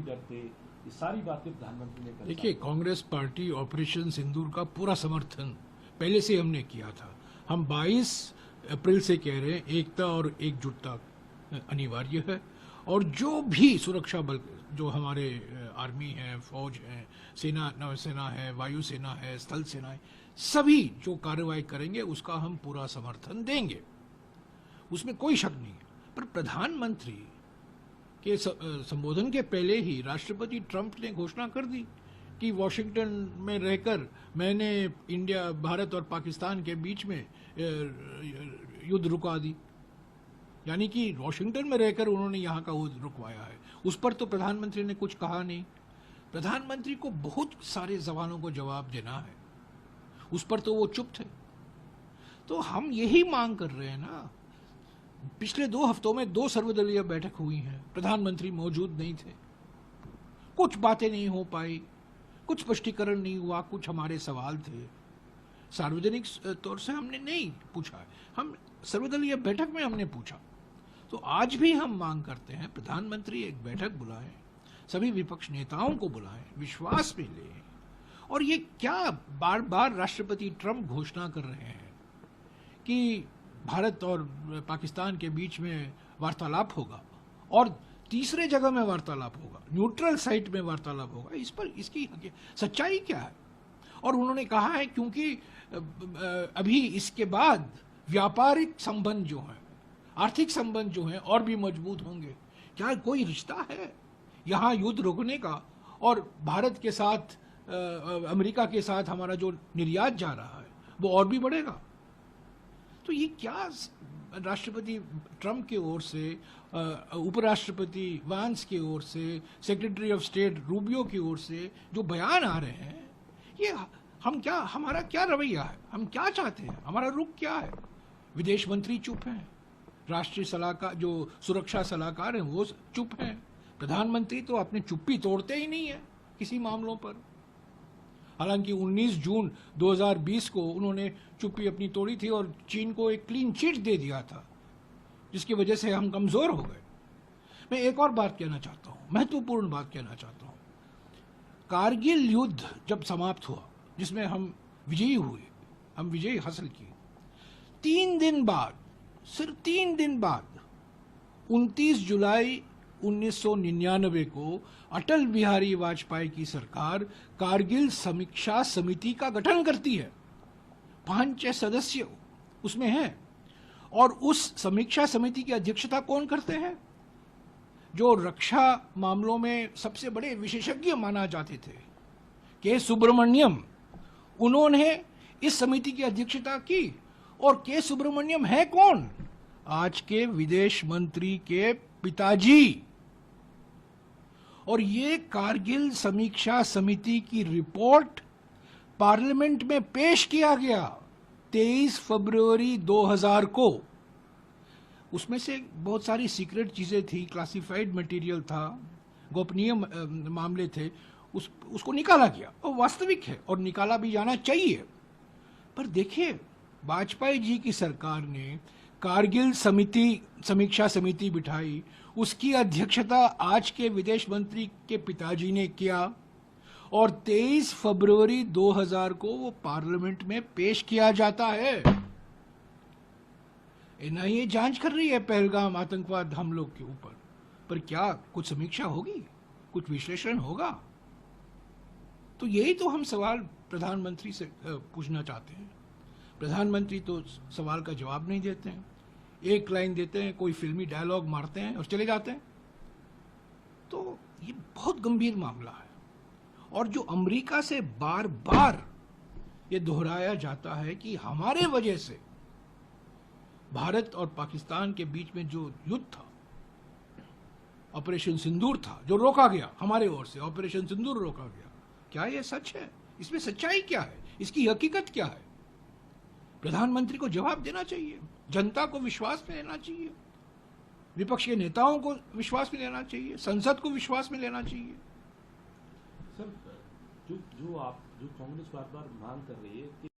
डरते, ये सारी बातें प्रधानमंत्री ने करी। देखिए, कांग्रेस पार्टी ऑपरेशन सिंदूर का पूरा समर्थन पहले से हमने किया था। हम 22 अप्रैल से कह रहे हैं एकता और एकजुटता अनिवार्य है, और जो भी सुरक्षा बल, जो हमारे आर्मी है, फौज है, सेना, नौसेना है, वायुसेना है, स्थल सेना है, सभी जो कार्रवाई करेंगे उसका हम पूरा समर्थन देंगे, उसमें कोई शक नहीं है। पर प्रधानमंत्री के संबोधन के पहले ही राष्ट्रपति ट्रंप ने घोषणा कर दी कि वॉशिंगटन में रहकर मैंने इंडिया, भारत और पाकिस्तान के बीच में युद्ध रुका दी। यानी कि वॉशिंगटन में रहकर उन्होंने यहाँ का युद्ध रुकवाया है। उस पर तो प्रधानमंत्री ने कुछ कहा नहीं। प्रधानमंत्री को बहुत सारे सवालों को जवाब देना है, उस पर तो वो चुप थे। तो हम यही मांग कर रहे हैं ना। पिछले 2 हफ्तों में 2 सर्वदलीय बैठक हुई हैं, प्रधानमंत्री मौजूद नहीं थे, कुछ बातें नहीं हो पाई, कुछ स्पष्टीकरण नहीं हुआ, कुछ हमारे सवाल थे सार्वजनिक तौर से हमने नहीं पूछा, हम सर्वदलीय बैठक में हमने पूछा। तो आज भी हम मांग करते हैं प्रधानमंत्री एक बैठक बुलाएं, सभी विपक्ष नेताओं को बुलाएं, विश्वास में लें। और ये क्या बार बार राष्ट्रपति ट्रंप घोषणा कर रहे हैं कि भारत और पाकिस्तान के बीच में वार्तालाप होगा और तीसरे जगह में वार्तालाप होगा, न्यूट्रल साइट में वार्तालाप होगा, इस पर इसकी सच्चाई क्या है? और उन्होंने कहा है क्योंकि अभी इसके बाद व्यापारिक संबंध जो है, आर्थिक संबंध जो है और भी मजबूत होंगे। क्या कोई रिश्ता है यहाँ युद्ध रोकने का और भारत के साथ, अमेरिका के साथ हमारा जो निर्यात जा रहा है वो और भी बढ़ेगा? तो ये क्या राष्ट्रपति ट्रंप के ओर से, उपराष्ट्रपति वांस के ओर से, सेक्रेटरी ऑफ स्टेट रूबियो की ओर से जो बयान आ रहे हैं, ये हम क्या, हमारा क्या रवैया है, हम क्या चाहते हैं, हमारा रुख क्या है? विदेश मंत्री चुप हैं, राष्ट्रीय सलाहकार, जो सुरक्षा सलाहकार हैं वो चुप हैं, प्रधानमंत्री तो अपनी चुप्पी तोड़ते ही नहीं है किसी मामलों पर। हालांकि 19 जून 2020 को उन्होंने चुप्पी अपनी तोड़ी थी और चीन को एक क्लीन चिट दे दिया था, जिसकी वजह से हम कमजोर हो गए। मैं एक और बात कहना चाहता हूं, महत्वपूर्ण बात कहना चाहता हूं। कारगिल युद्ध जब समाप्त हुआ, जिसमें हम विजयी हुए, हम विजय हासिल की, 3 दिन बाद, सिर्फ 3 दिन बाद 29 जुलाई 1999 को अटल बिहारी वाजपेयी की सरकार कारगिल समीक्षा समिति का गठन करती है। 5 सदस्य उसमें हैं, और उस समीक्षा समिति की अध्यक्षता कौन करते हैं? जो रक्षा मामलों में सबसे बड़े विशेषज्ञ माना जाते थे, के सुब्रमण्यम, उन्होंने इस समिति की अध्यक्षता की। और के सुब्रमण्यम है कौन? आज के विदेश मंत्री के पिताजी। और ये कारगिल समीक्षा समिति की रिपोर्ट पार्लियामेंट में पेश किया गया 23 फरवरी 2000 को। उसमें से बहुत सारी सीक्रेट चीजें थी, क्लासिफाइड मटेरियल था, गोपनीय मामले थे, उसको निकाला गया, और वास्तविक है और निकाला भी जाना चाहिए। पर देखिए, वाजपेयी जी की सरकार ने कारगिल समीक्षा समिति बिठाई, उसकी अध्यक्षता आज के विदेश मंत्री के पिताजी ने किया, और 23 फरवरी 2000 को वो पार्लियामेंट में पेश किया जाता है। एनआईए जांच कर रही है पहलगाम आतंकवाद हमलों के ऊपर, पर क्या कुछ समीक्षा होगी, कुछ विश्लेषण होगा? तो यही तो हम सवाल प्रधानमंत्री से पूछना चाहते हैं। प्रधानमंत्री तो सवाल का जवाब नहीं देते हैं, एक लाइन देते हैं, कोई फिल्मी डायलॉग मारते हैं और चले जाते हैं। तो ये बहुत गंभीर मामला है, और जो अमेरिका से बार बार ये दोहराया जाता है कि हमारे वजह से भारत और पाकिस्तान के बीच में जो युद्ध था, ऑपरेशन सिंदूर था, जो रोका गया हमारे ओर से, ऑपरेशन सिंदूर रोका गया, क्या ये सच है? इसमें सच्चाई क्या है? इसकी हकीकत क्या है? प्रधानमंत्री को जवाब देना चाहिए, जनता को विश्वास में लेना चाहिए, विपक्ष के नेताओं को विश्वास में लेना चाहिए, संसद को विश्वास में लेना चाहिए। सर, जो कांग्रेस बार बार मांग कर रही है कि